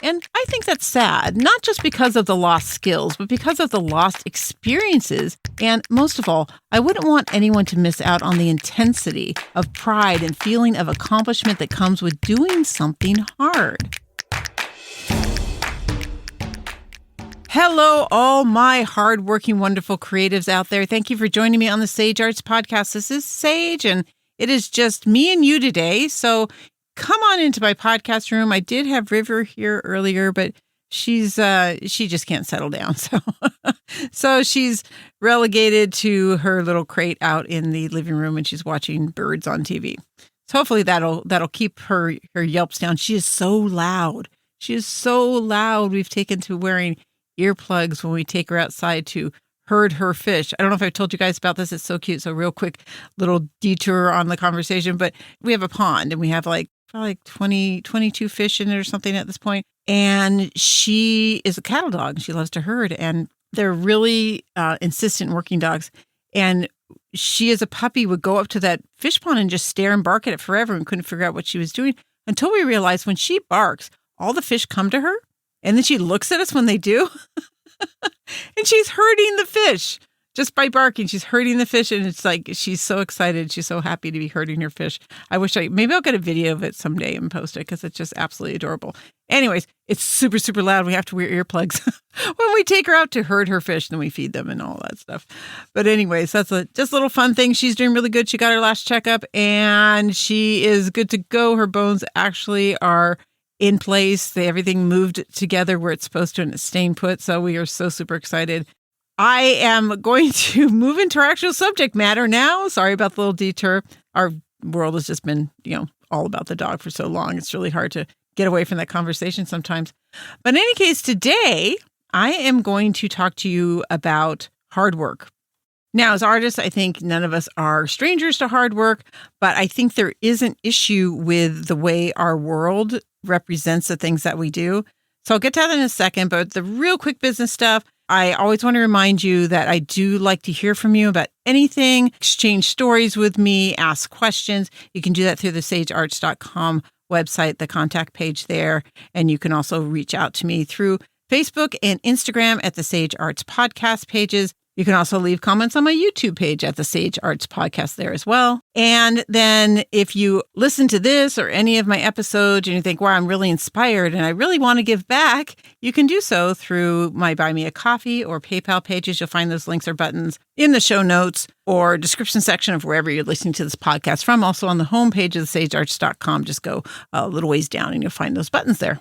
And I think that's sad, not just because of the lost skills, but because of the lost experiences. And most of all, I wouldn't want anyone to miss out on the intensity of pride and feeling of accomplishment that comes with doing something hard. Hello, all my hardworking, wonderful creatives out there. Thank you for joining me on the Sage Arts Podcast. This is Sage, and it is just me and you today. So come on into my podcast room. I did have River here earlier, but she just can't settle down. So she's relegated to her little crate out in the living room, and she's watching birds on TV. So hopefully that'll keep her yelps down. She is so loud. She is so loud. We've taken to wearing earplugs when we take her outside to herd her fish. I don't know if I've told you guys about this. It's so cute. So real quick little detour on the conversation, but we have a pond and we have probably 22 fish in it or something at this point. And she is a cattle dog. She loves to herd, and they're really insistent working dogs. And she, as a puppy, would go up to that fish pond and just stare and bark at it forever and couldn't figure out what she was doing until we realized when she barks, all the fish come to her. And then she looks at us when they do. And she's herding the fish just by barking. She's herding the fish. And it's like, she's so excited. She's so happy to be herding her fish. Maybe I'll get a video of it someday and post it because it's just absolutely adorable. Anyways, it's super, super loud. We have to wear earplugs when we take her out to herd her fish. Then we feed them and all that stuff. But anyways, that's just a little fun thing. She's doing really good. She got her last checkup and she is good to go. Her bones actually are in place. Everything moved together where it's supposed to, and it's staying put. So we are so super excited. I am going to move into our actual subject matter now. Sorry about the little detour. Our world has just been, all about the dog for so long. It's really hard to get away from that conversation sometimes. But in any case, today I am going to talk to you about hard work. Now, as artists, I think none of us are strangers to hard work, but I think there is an issue with the way our world represents the things that we do. So I'll get to that in a second, but the real quick business stuff, I always want to remind you that I do like to hear from you about anything, exchange stories with me, ask questions. You can do that through the sagearts.com website, the contact page there. And you can also reach out to me through Facebook and Instagram at the Sage Arts Podcast pages. You can also leave comments on my YouTube page at the Sage Arts Podcast there as well. And then if you listen to this or any of my episodes and you think, wow, I'm really inspired and I really want to give back, you can do so through my Buy Me a Coffee or PayPal pages. You'll find those links or buttons in the show notes or description section of wherever you're listening to this podcast from. Also on the homepage of sagearts.com, just go a little ways down and you'll find those buttons there.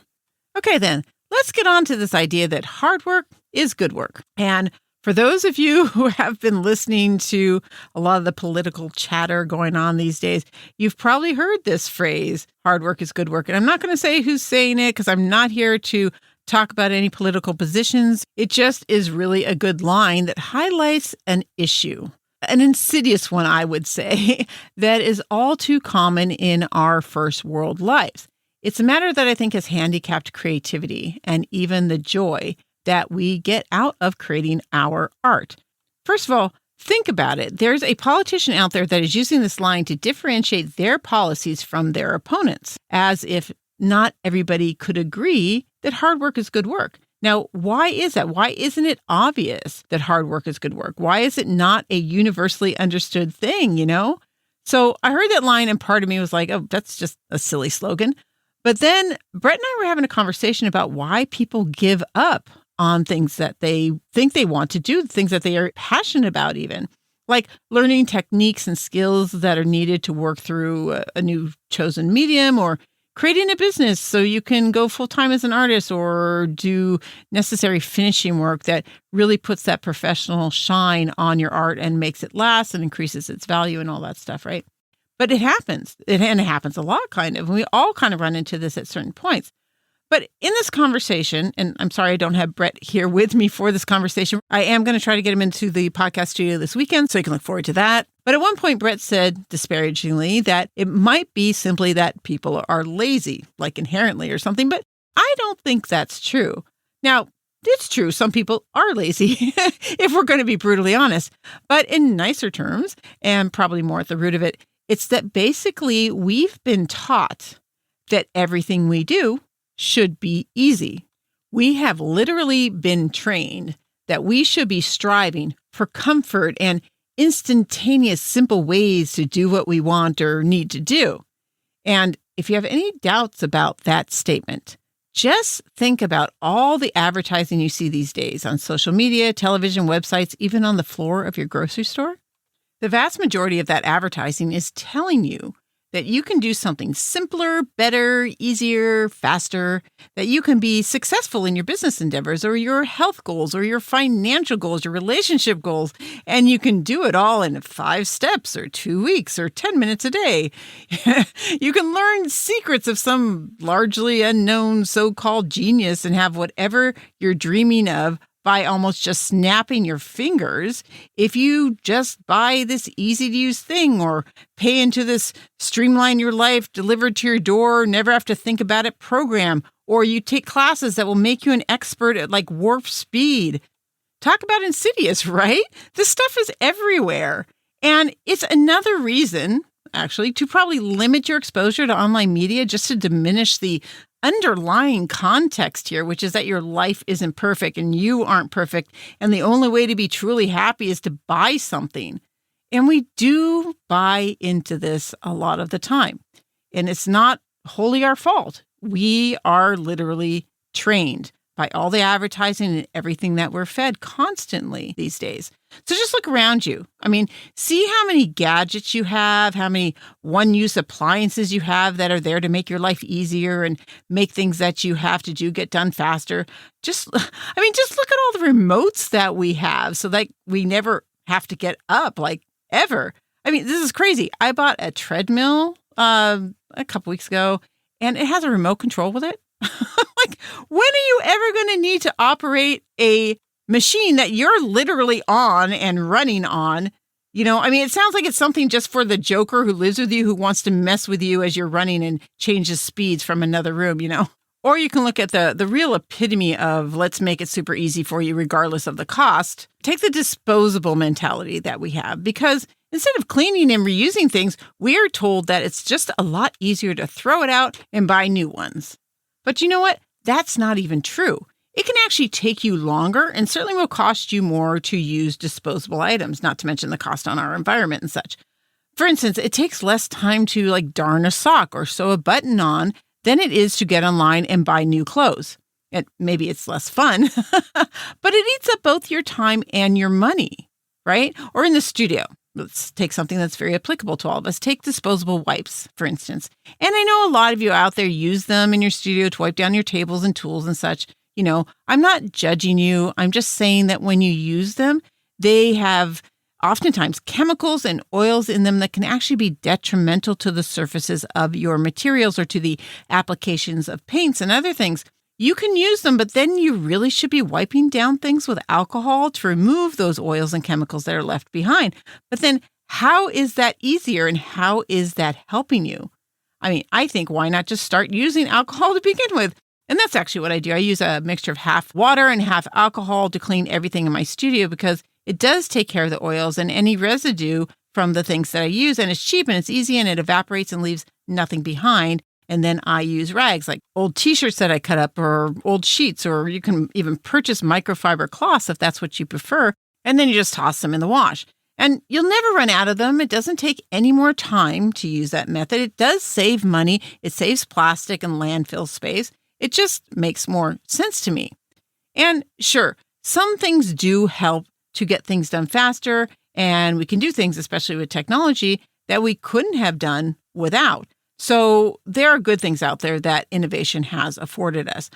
Okay, then let's get on to this idea that hard work is good work. And for those of you who have been listening to a lot of the political chatter going on these days, you've probably heard this phrase, hard work is good work. And I'm not going to say who's saying it because I'm not here to talk about any political positions. It just is really a good line that highlights an issue, an insidious one, I would say, that is all too common in our first world lives. It's a matter that I think has handicapped creativity and even the joy that we get out of creating our art. First of all, think about it. There's a politician out there that is using this line to differentiate their policies from their opponents, as if not everybody could agree that hard work is good work. Now, why is that? Why isn't it obvious that hard work is good work? Why is it not a universally understood thing, So I heard that line and part of me was like, oh, that's just a silly slogan. But then Brett and I were having a conversation about why people give up on things that they think they want to do, things that they are passionate about even, like learning techniques and skills that are needed to work through a new chosen medium or creating a business so you can go full-time as an artist or do necessary finishing work that really puts that professional shine on your art and makes it last and increases its value and all that stuff, right? But it happens. It happens a lot, kind of. And we all kind of run into this at certain points. But in this conversation, and I'm sorry I don't have Brett here with me for this conversation, I am going to try to get him into the podcast studio this weekend, so you can look forward to that. But at one point, Brett said disparagingly that it might be simply that people are lazy, like inherently or something, but I don't think that's true. Now, it's true, some people are lazy, if we're going to be brutally honest. But in nicer terms, and probably more at the root of it, it's that basically we've been taught that everything we do should be easy. We have literally been trained that we should be striving for comfort and instantaneous, simple ways to do what we want or need to do. And if you have any doubts about that statement, just think about all the advertising you see these days on social media, television, websites, even on the floor of your grocery store. The vast majority of that advertising is telling you that you can do something simpler, better, easier, faster, that you can be successful in your business endeavors or your health goals or your financial goals, your relationship goals, and you can do it all in 5 steps or 2 weeks or 10 minutes a day. You can learn secrets of some largely unknown so-called genius and have whatever you're dreaming of by almost just snapping your fingers if you just buy this easy-to-use thing or pay into this streamline your life, delivered to your door, never have to think about it program, or you take classes that will make you an expert at like warp speed. Talk about insidious, right? This stuff is everywhere. And it's another reason, actually, to probably limit your exposure to online media just to diminish the underlying context here, which is that your life isn't perfect and you aren't perfect. And the only way to be truly happy is to buy something. And we do buy into this a lot of the time. And it's not wholly our fault. We are literally trained by all the advertising and everything that we're fed constantly these days. So just look around you. I mean, see how many gadgets you have, how many one-use appliances you have that are there to make your life easier and make things that you have to do get done faster. Just look at all the remotes that we have so that we never have to get up, like ever. I mean, this is crazy. I bought a treadmill a couple weeks ago, and it has a remote control with it. Like, when are you ever going to need to operate a machine that you're literally on and running on? It sounds like it's something just for the joker who lives with you, who wants to mess with you as you're running and changes speeds from another room, Or you can look at the real epitome of let's make it super easy for you regardless of the cost. Take the disposable mentality that we have, because instead of cleaning and reusing things, we are told that it's just a lot easier to throw it out and buy new ones. But you know what? That's not even true. It can actually take you longer and certainly will cost you more to use disposable items, not to mention the cost on our environment and such. For instance, it takes less time to darn a sock or sew a button on than it is to get online and buy new clothes. And maybe it's less fun, but it eats up both your time and your money, right? Or in the studio. Let's take something that's very applicable to all of us. Take disposable wipes, for instance. And I know a lot of you out there use them in your studio to wipe down your tables and tools and such. I'm not judging you. I'm just saying that when you use them, they have oftentimes chemicals and oils in them that can actually be detrimental to the surfaces of your materials or to the applications of paints and other things. You can use them, but then you really should be wiping down things with alcohol to remove those oils and chemicals that are left behind. But then how is that easier and how is that helping you? I think why not just start using alcohol to begin with? And that's actually what I do. I use a mixture of half water and half alcohol to clean everything in my studio because it does take care of the oils and any residue from the things that I use. And it's cheap and it's easy and it evaporates and leaves nothing behind. And then I use rags like old t-shirts that I cut up or old sheets, or you can even purchase microfiber cloths if that's what you prefer. And then you just toss them in the wash. And you'll never run out of them. It doesn't take any more time to use that method. It does save money. It saves plastic and landfill space. It just makes more sense to me. And sure, some things do help to get things done faster. And we can do things, especially with technology, that we couldn't have done without. So there are good things out there that innovation has afforded us.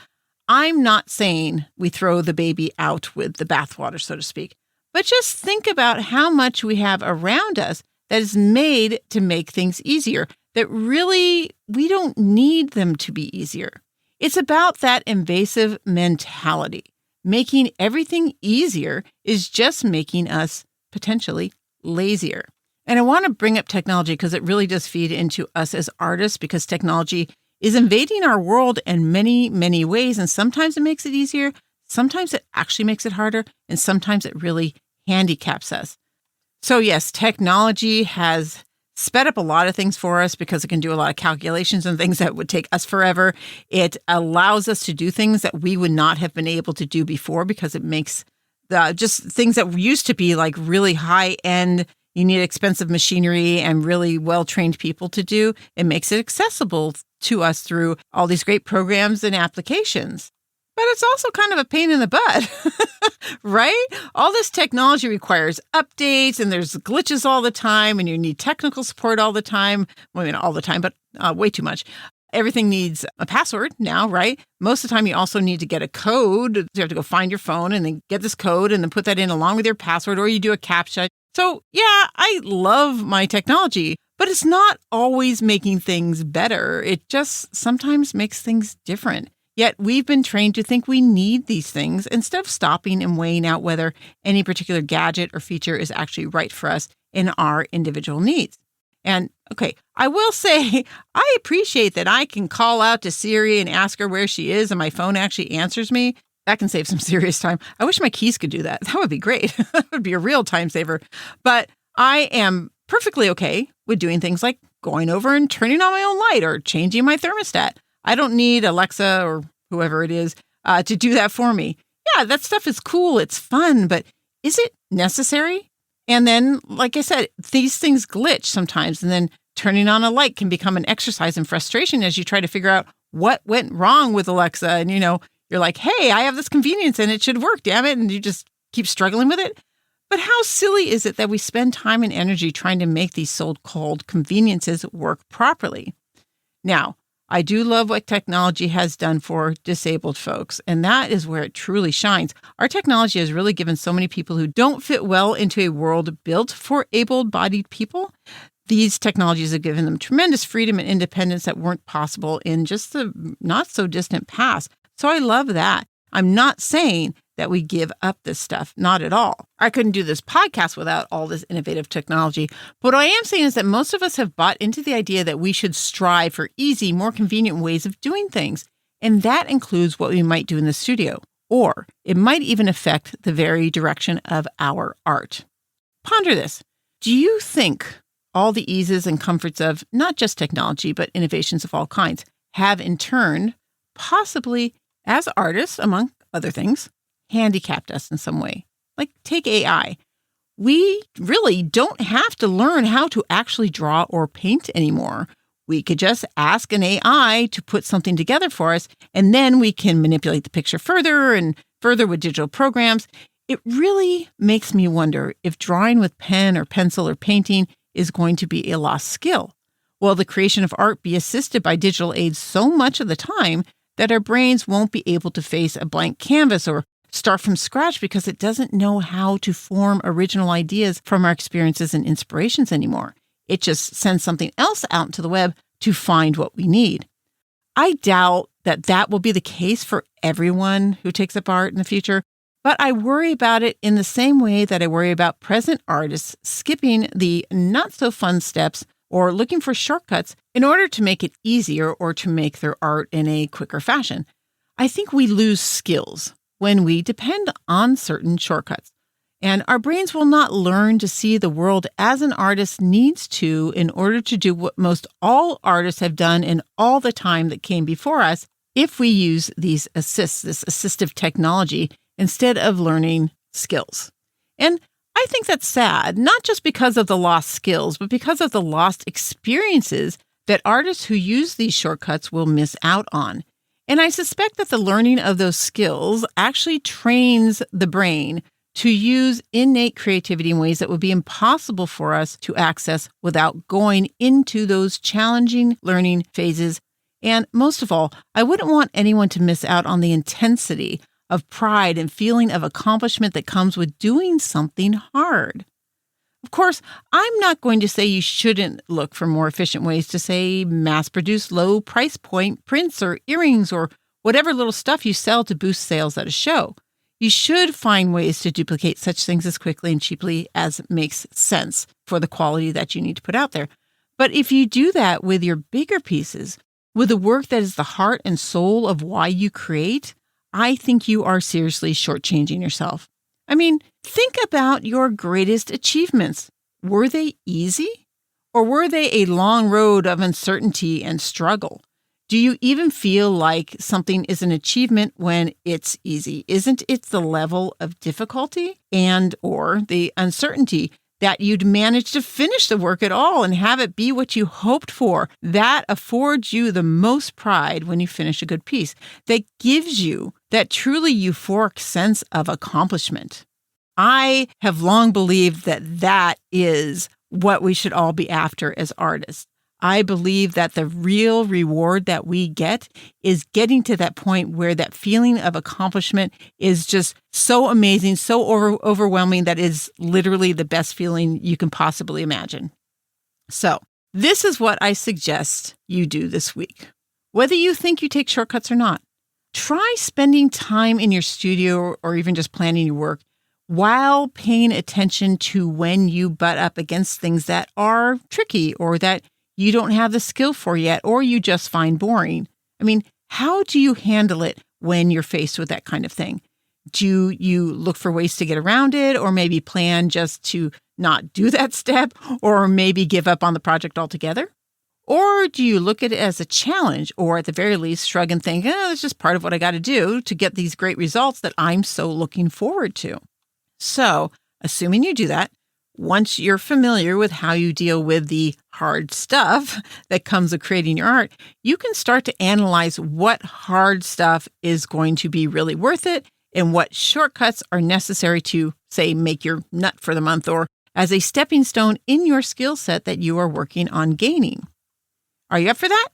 I'm not saying we throw the baby out with the bathwater, so to speak, but just think about how much we have around us that is made to make things easier, that really we don't need them to be easier. It's about that invasive mentality. Making everything easier is just making us potentially lazier. And I want to bring up technology because it really does feed into us as artists, because technology is invading our world in many, many ways. And sometimes it makes it easier. Sometimes it actually makes it harder. And sometimes it really handicaps us. So yes, technology has sped up a lot of things for us because it can do a lot of calculations and things that would take us forever. It allows us to do things that we would not have been able to do before because it makes just things that used to be like really high end. You need expensive machinery and really well-trained people to do. It makes it accessible to us through all these great programs and applications. But it's also kind of a pain in the butt, right? All this technology requires updates and there's glitches all the time and you need technical support all the time. Well, not all the time, but way too much. Everything needs a password now, right? Most of the time you also need to get a code. You have to go find your phone and then get this code and then put that in along with your password, or you do a CAPTCHA. So yeah, I love my technology, but it's not always making things better. It just sometimes makes things different. Yet we've been trained to think we need these things instead of stopping and weighing out whether any particular gadget or feature is actually right for us in our individual needs. And okay, I will say I appreciate that I can call out to Siri and ask her where she is and my phone actually answers me. That can save some serious time. I wish my keys could do that. That would be great. That would be a real time saver. But I am perfectly okay with doing things like going over and turning on my own light or changing my thermostat. I don't need Alexa or whoever it is to do that for me. Yeah, that stuff is cool. It's fun, but is it necessary? And then, like I said, these things glitch sometimes. And then turning on a light can become an exercise in frustration as you try to figure out what went wrong with Alexa. And, you're like, hey, I have this convenience and it should work, damn it. And you just keep struggling with it. But how silly is it that we spend time and energy trying to make these so-called conveniences work properly? Now, I do love what technology has done for disabled folks, and that is where it truly shines. Our technology has really given so many people who don't fit well into a world built for able-bodied people. These technologies have given them tremendous freedom and independence that weren't possible in just the not-so-distant past. So I love that. I'm not saying that we give up this stuff. Not at all. I couldn't do this podcast without all this innovative technology. But what I am saying is that most of us have bought into the idea that we should strive for easy, more convenient ways of doing things. And that includes what we might do in the studio, or it might even affect the very direction of our art. Ponder this. Do you think all the eases and comforts of not just technology, but innovations of all kinds have in turn possibly, as artists, among other things, handicapped us in some way? Like take AI. We really don't have to learn how to actually draw or paint anymore. We could just ask an AI to put something together for us, and then we can manipulate the picture further and further with digital programs. It really makes me wonder if drawing with pen or pencil or painting is going to be a lost skill. Will the creation of art be assisted by digital aids so much of the time that our brains won't be able to face a blank canvas or start from scratch because it doesn't know how to form original ideas from our experiences and inspirations anymore? It just sends something else out into the web to find what we need. I doubt that will be the case for everyone who takes up art in the future, but I worry about it in the same way that I worry about present artists skipping the not-so-fun steps or looking for shortcuts in order to make it easier or to make their art in a quicker fashion. I think we lose skills when we depend on certain shortcuts. And our brains will not learn to see the world as an artist needs to in order to do what most all artists have done in all the time that came before us if we use these assists, this assistive technology, instead of learning skills. And I think that's sad, not just because of the lost skills, but because of the lost experiences that artists who use these shortcuts will miss out on. And I suspect that the learning of those skills actually trains the brain to use innate creativity in ways that would be impossible for us to access without going into those challenging learning phases. And most of all, I wouldn't want anyone to miss out on the intensity of pride and feeling of accomplishment that comes with doing something hard. Of course, I'm not going to say you shouldn't look for more efficient ways to, say, mass-produce low price point prints or earrings or whatever little stuff you sell to boost sales at a show. You should find ways to duplicate such things as quickly and cheaply as makes sense for the quality that you need to put out there. But if you do that with your bigger pieces, with the work that is the heart and soul of why you create, I think you are seriously shortchanging yourself. I mean, think about your greatest achievements. Were they easy? Or were they a long road of uncertainty and struggle? Do you even feel like something is an achievement when it's easy? Isn't it the level of difficulty and or the uncertainty that you'd manage to finish the work at all and have it be what you hoped for? That affords you the most pride when you finish a good piece. That gives you that truly euphoric sense of accomplishment. I have long believed that that is what we should all be after as artists. I believe that the real reward that we get is getting to that point where that feeling of accomplishment is just so amazing, so overwhelming that is literally the best feeling you can possibly imagine. So this is what I suggest you do this week. Whether you think you take shortcuts or not, try spending time in your studio or even just planning your work while paying attention to when you butt up against things that are tricky or that you don't have the skill for yet, or you just find boring. I mean, how do you handle it when you're faced with that kind of thing? Do you look for ways to get around it, or maybe plan just to not do that step, or maybe give up on the project altogether? Or do you look at it as a challenge, or at the very least shrug and think, it's just part of what I got to do to get these great results that I'm so looking forward to? So, assuming you do that, once you're familiar with how you deal with the hard stuff that comes with creating your art, you can start to analyze what hard stuff is going to be really worth it and what shortcuts are necessary to, say, make your nut for the month or as a stepping stone in your skill set that you are working on gaining. Are you up for that?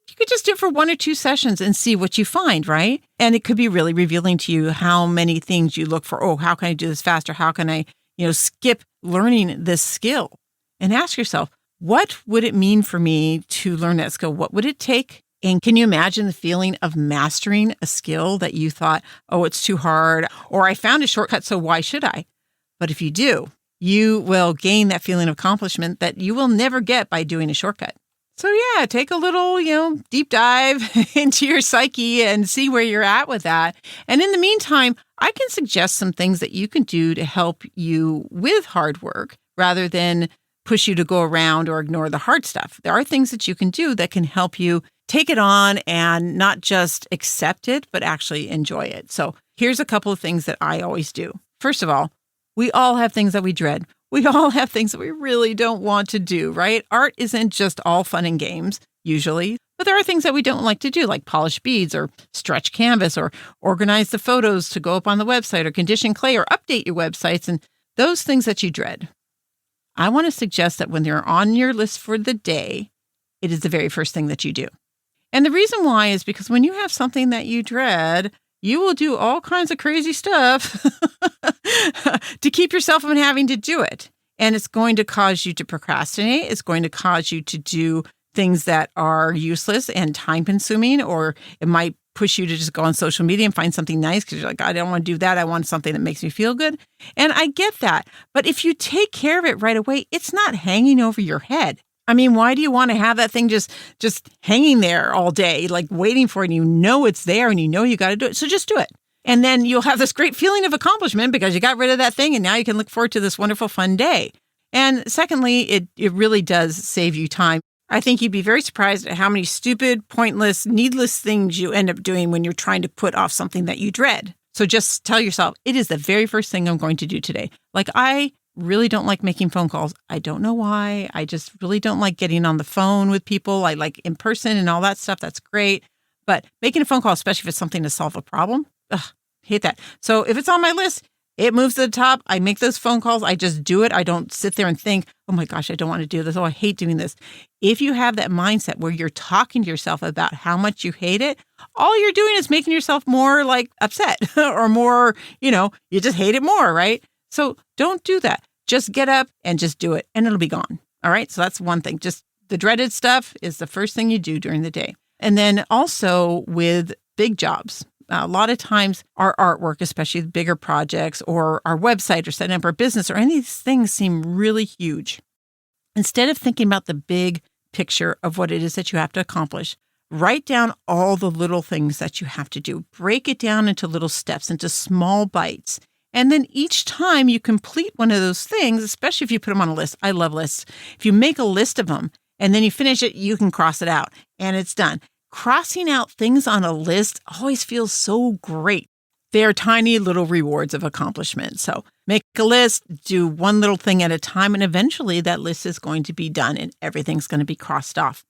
You could just do it for 1 or 2 sessions and see what you find, right? And it could be really revealing to you how many things you look for. Oh, how can I do this faster? How can I skip learning this skill? And ask yourself, what would it mean for me to learn that skill? What would it take? And can you imagine the feeling of mastering a skill that you thought, oh, it's too hard, or I found a shortcut, so why should I? But if you do, you will gain that feeling of accomplishment that you will never get by doing a shortcut. So yeah, take a little, deep dive into your psyche and see where you're at with that. And in the meantime, I can suggest some things that you can do to help you with hard work rather than push you to go around or ignore the hard stuff. There are things that you can do that can help you take it on and not just accept it, but actually enjoy it. So here's a couple of things that I always do. First of all, we all have things that we dread. We all have things that we really don't want to do, right? Art isn't just all fun and games, usually, but there are things that we don't like to do, like polish beads or stretch canvas or organize the photos to go up on the website or condition clay or update your websites and those things that you dread. I want to suggest that when they're on your list for the day, it is the very first thing that you do. And the reason why is because when you have something that you dread, you will do all kinds of crazy stuff to keep yourself from having to do it. And it's going to cause you to procrastinate. It's going to cause you to do things that are useless and time consuming, or it might push you to just go on social media and find something nice because you're like, I don't want to do that. I want something that makes me feel good. And I get that. But if you take care of it right away, it's not hanging over your head. I mean, why do you want to have that thing just hanging there all day, like waiting for it, and you know it's there and you know you got to do it. So just do it. And then you'll have this great feeling of accomplishment because you got rid of that thing and now you can look forward to this wonderful, fun day. And secondly, it really does save you time. I think you'd be very surprised at how many stupid, pointless, needless things you end up doing when you're trying to put off something that you dread. So just tell yourself, it is the very first thing I'm going to do today. Like I really don't like making phone calls. I don't know why. I just really don't like getting on the phone with people. I like in person and all that stuff. That's great. But making a phone call, especially if it's something to solve a problem, hate that. So if it's on my list, it moves to the top. I make those phone calls. I just do it. I don't sit there and think, oh my gosh, I don't want to do this. Oh, I hate doing this. If you have that mindset where you're talking to yourself about how much you hate it, all you're doing is making yourself more like upset or more, you just hate it more, right? So don't do that. Just get up and just do it and it'll be gone. All right. So that's one thing. Just the dreaded stuff is the first thing you do during the day. And then also with big jobs, a lot of times our artwork, especially the bigger projects or our website or setting up our business or any of these things seem really huge. Instead of thinking about the big picture of what it is that you have to accomplish, write down all the little things that you have to do. Break it down into little steps, into small bites. And then each time you complete one of those things, especially if you put them on a list, I love lists. If you make a list of them and then you finish it, you can cross it out and it's done. Crossing out things on a list always feels so great. They are tiny little rewards of accomplishment. So make a list, do one little thing at a time, and eventually that list is going to be done and everything's going to be crossed off.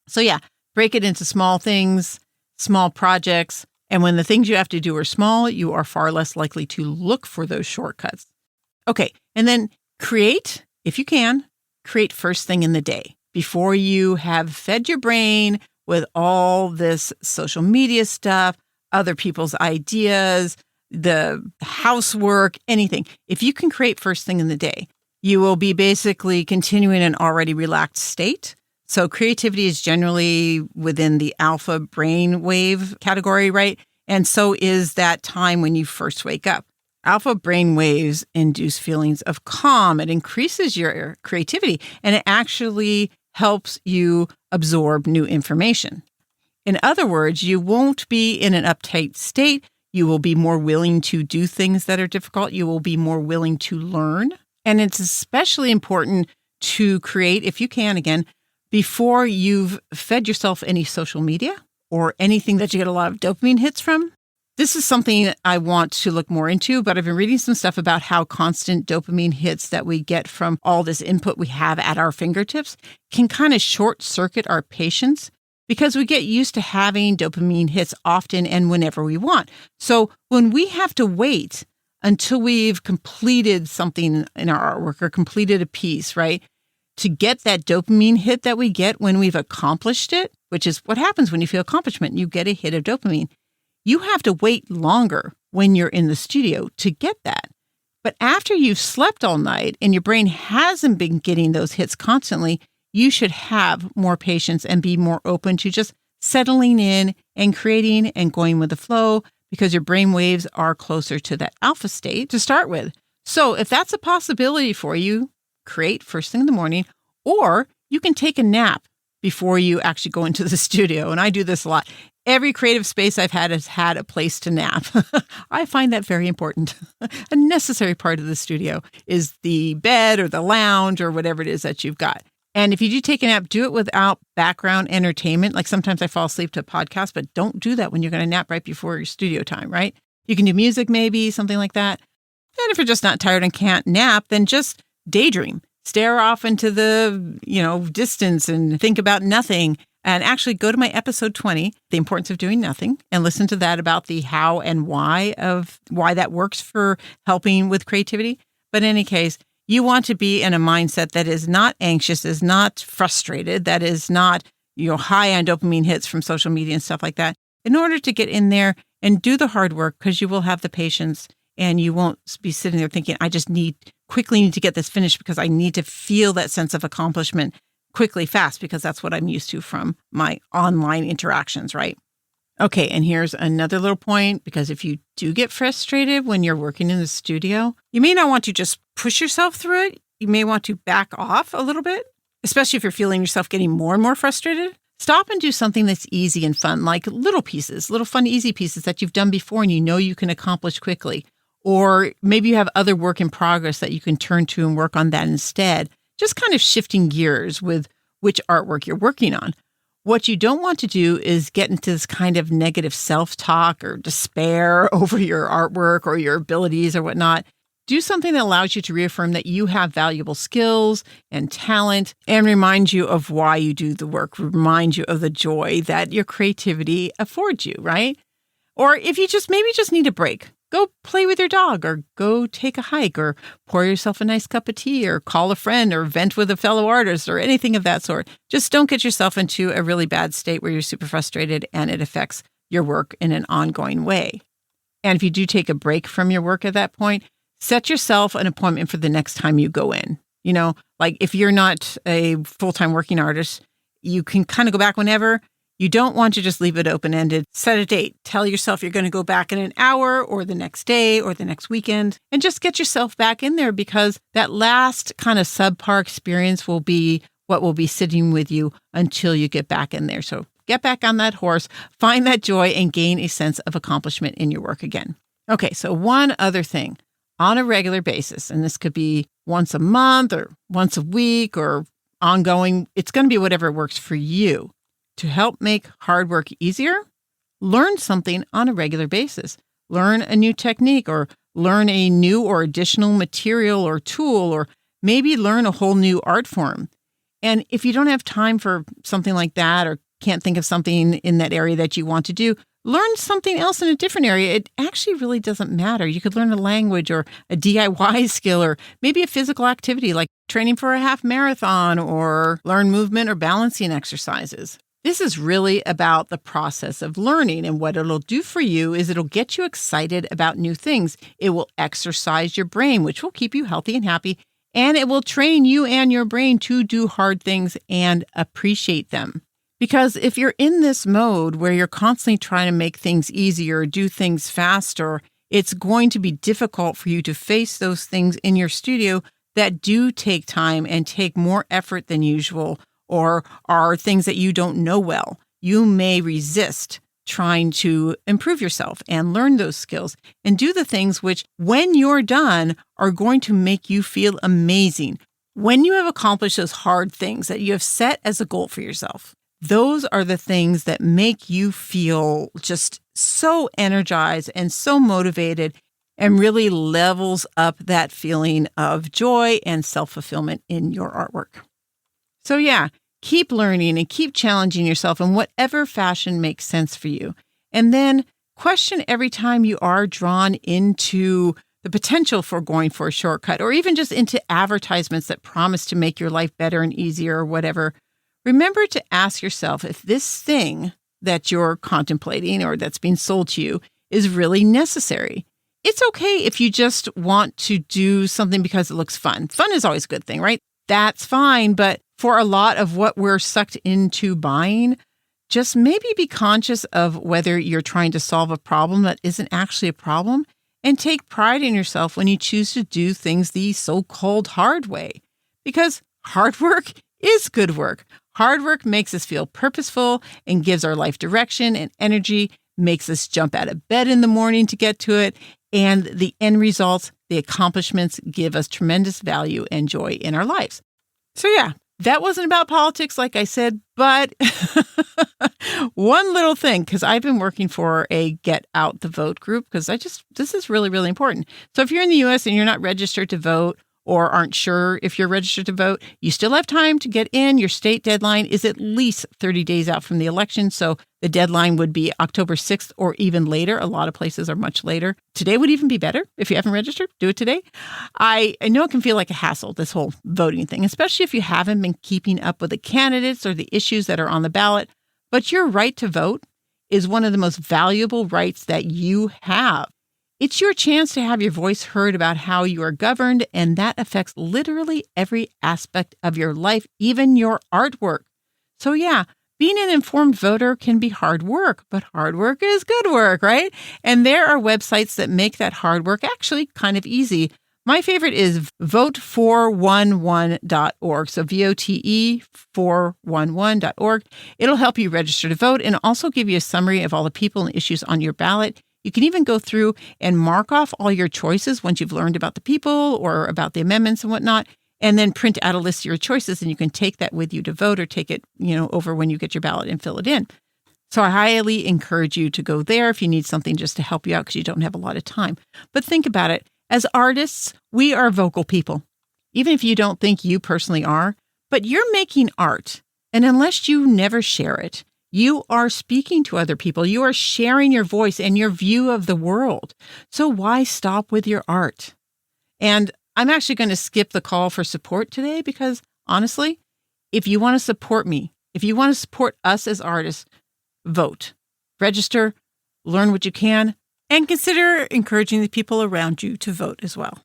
So yeah, break it into small things, small projects. And when the things you have to do are small, you are far less likely to look for those shortcuts. Okay, and then create, if you can, create first thing in the day before you have fed your brain with all this social media stuff, other people's ideas, the housework, anything. If you can create first thing in the day, you will be basically continuing an already relaxed state. So creativity is generally within the alpha brainwave category, right? And so is that time when you first wake up. Alpha brain waves induce feelings of calm. It increases your creativity, and it actually helps you absorb new information. In other words, you won't be in an uptight state. You will be more willing to do things that are difficult. You will be more willing to learn. And it's especially important to create, if you can, again, before you've fed yourself any social media or anything that you get a lot of dopamine hits from. This is something I want to look more into, but I've been reading some stuff about how constant dopamine hits that we get from all this input we have at our fingertips can kind of short circuit our patience because we get used to having dopamine hits often and whenever we want. So when we have to wait until we've completed something in our artwork or completed a piece, right, to get that dopamine hit that we get when we've accomplished it, which is what happens when you feel accomplishment, you get a hit of dopamine. You have to wait longer when you're in the studio to get that. But after you've slept all night and your brain hasn't been getting those hits constantly, you should have more patience and be more open to just settling in and creating and going with the flow because your brain waves are closer to that alpha state to start with. So if that's a possibility for you, create first thing in the morning, or you can take a nap before you actually go into the studio. And I do this a lot. Every creative space I've had has had a place to nap. I find that very important. A necessary part of the studio is the bed or the lounge or whatever it is that you've got. And if you do take a nap, do it without background entertainment. Like sometimes I fall asleep to a podcast, but don't do that when you're going to nap right before your studio time, right? You can do music maybe, something like that. And if you're just not tired and can't nap, then just daydream. Stare off into the, distance and think about nothing. And actually go to my episode 20, The Importance of Doing Nothing, and listen to that about the how and why of why that works for helping with creativity. But in any case, you want to be in a mindset that is not anxious, is not frustrated, that is not, high on dopamine hits from social media and stuff like that, in order to get in there and do the hard work, because you will have the patience and you won't be sitting there thinking, I just quickly need to get this finished because I need to feel that sense of accomplishment quickly, fast, because that's what I'm used to from my online interactions, right? Okay, and here's another little point, because if you do get frustrated when you're working in the studio, you may not want to just push yourself through it. You may want to back off a little bit, especially if you're feeling yourself getting more and more frustrated. Stop and do something that's easy and fun, like little pieces, little fun, easy pieces that you've done before and you know you can accomplish quickly. Or maybe you have other work in progress that you can turn to and work on that instead. Just kind of shifting gears with which artwork you're working on. What you don't want to do is get into this kind of negative self-talk or despair over your artwork or your abilities or whatnot. Do something that allows you to reaffirm that you have valuable skills and talent and remind you of why you do the work, remind you of the joy that your creativity affords you, right? Or if you maybe just need a break, go play with your dog or go take a hike or pour yourself a nice cup of tea or call a friend or vent with a fellow artist or anything of that sort. Just don't get yourself into a really bad state where you're super frustrated and it affects your work in an ongoing way. And if you do take a break from your work at that point, set yourself an appointment for the next time you go in. Like if you're not a full-time working artist, you can kind of go back whenever. You don't want to just leave it open-ended. Set a date. Tell yourself you're going to go back in an hour or the next day or the next weekend and just get yourself back in there, because that last kind of subpar experience will be what will be sitting with you until you get back in there. So get back on that horse, find that joy, and gain a sense of accomplishment in your work again. Okay, so one other thing. on a regular basis, and this could be once a month or once a week or ongoing, it's going to be whatever works for you. To help make hard work easier, learn something on a regular basis. Learn a new technique or learn a new or additional material or tool, or maybe learn a whole new art form. And if you don't have time for something like that or can't think of something in that area that you want to do, learn something else in a different area. It actually really doesn't matter. You could learn a language or a DIY skill or maybe a physical activity like training for a half marathon or learn movement or balancing exercises. This is really about the process of learning, and what it'll do for you is it'll get you excited about new things. It will exercise your brain, which will keep you healthy and happy, and it will train you and your brain to do hard things and appreciate them. Because if you're in this mode where you're constantly trying to make things easier, do things faster, it's going to be difficult for you to face those things in your studio that do take time and take more effort than usual, or are things that you don't know well. You may resist trying to improve yourself and learn those skills and do the things which, when you're done, are going to make you feel amazing. When you have accomplished those hard things that you have set as a goal for yourself, those are the things that make you feel just so energized and so motivated, and really levels up that feeling of joy and self-fulfillment in your artwork. So yeah, keep learning and keep challenging yourself in whatever fashion makes sense for you. And then question every time you are drawn into the potential for going for a shortcut, or even just into advertisements that promise to make your life better and easier or whatever. Remember to ask yourself if this thing that you're contemplating or that's being sold to you is really necessary. It's okay if you just want to do something because it looks fun. Fun is always a good thing, right? That's fine. But for a lot of what we're sucked into buying, just maybe be conscious of whether you're trying to solve a problem that isn't actually a problem, and take pride in yourself when you choose to do things the so-called hard way. Because hard work is good work. Hard work makes us feel purposeful and gives our life direction and energy, makes us jump out of bed in the morning to get to it, and the end results, the accomplishments, give us tremendous value and joy in our lives. So yeah, that wasn't about politics, like I said, but one little thing, because I've been working for a Get Out the Vote group, because this is really, really important. So if you're in the U.S. and you're not registered to vote, or aren't sure if you're registered to vote, you still have time to get in. Your state deadline is at least 30 days out from the election. So the deadline would be October 6th or even later. A lot of places are much later. Today would even be better. If you haven't registered, do it today. I know it can feel like a hassle, this whole voting thing, especially if you haven't been keeping up with the candidates or the issues that are on the ballot. But your right to vote is one of the most valuable rights that you have. It's your chance to have your voice heard about how you are governed, and that affects literally every aspect of your life, even your artwork. So yeah, being an informed voter can be hard work, but hard work is good work, right? And there are websites that make that hard work actually kind of easy. My favorite is vote411.org. So vote411.org. It'll help you register to vote and also give you a summary of all the people and issues on your ballot. You can even go through and mark off all your choices once you've learned about the people or about the amendments and whatnot, and then print out a list of your choices, and you can take that with you to vote or take it, over when you get your ballot and fill it in. So I highly encourage you to go there if you need something just to help you out because you don't have a lot of time. But think about it. As artists, we are vocal people, even if you don't think you personally are, but you're making art. And unless you never share it, you are speaking to other people. You are sharing your voice and your view of the world. So why stop with your art? And I'm actually going to skip the call for support today because honestly, if you want to support me, if you want to support us as artists, vote, register, learn what you can, and consider encouraging the people around you to vote as well.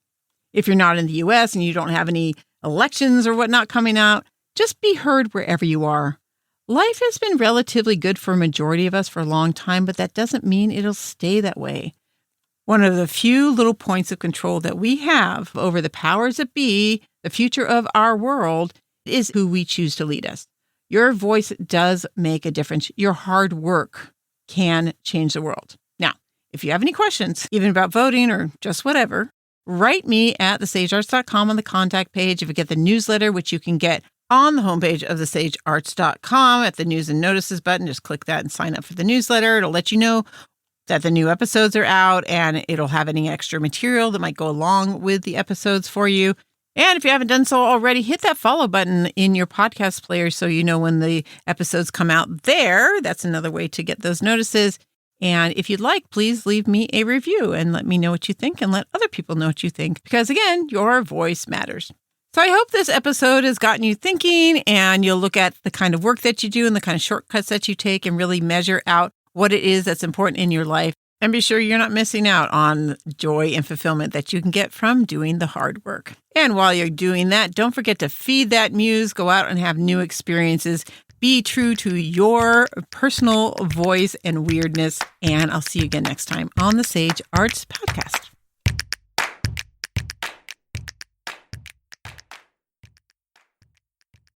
If you're not in the U.S. and you don't have any elections or whatnot coming out, just be heard wherever you are. Life has been relatively good for a majority of us for a long time, but that doesn't mean it'll stay that way. One of the few little points of control that we have over the powers that be, the future of our world, is who we choose to lead us. Your voice does make a difference. Your hard work can change the world. Now, if you have any questions, even about voting or just whatever, write me at thesagearts.com on the contact page. If you get the newsletter, which you can get on the homepage of thesagearts.com at the news and notices button, just click that and sign up for the newsletter. It'll let you know that the new episodes are out, and it'll have any extra material that might go along with the episodes for you. And if you haven't done so already, hit that follow button in your podcast player so you know when the episodes come out there. That's another way to get those notices. And if you'd like, please leave me a review and let me know what you think and let other people know what you think. Because again, your voice matters. So I hope this episode has gotten you thinking, and you'll look at the kind of work that you do and the kind of shortcuts that you take and really measure out what it is that's important in your life. And be sure you're not missing out on joy and fulfillment that you can get from doing the hard work. And while you're doing that, don't forget to feed that muse, go out and have new experiences. Be true to your personal voice and weirdness. And I'll see you again next time on the Sage Arts Podcast.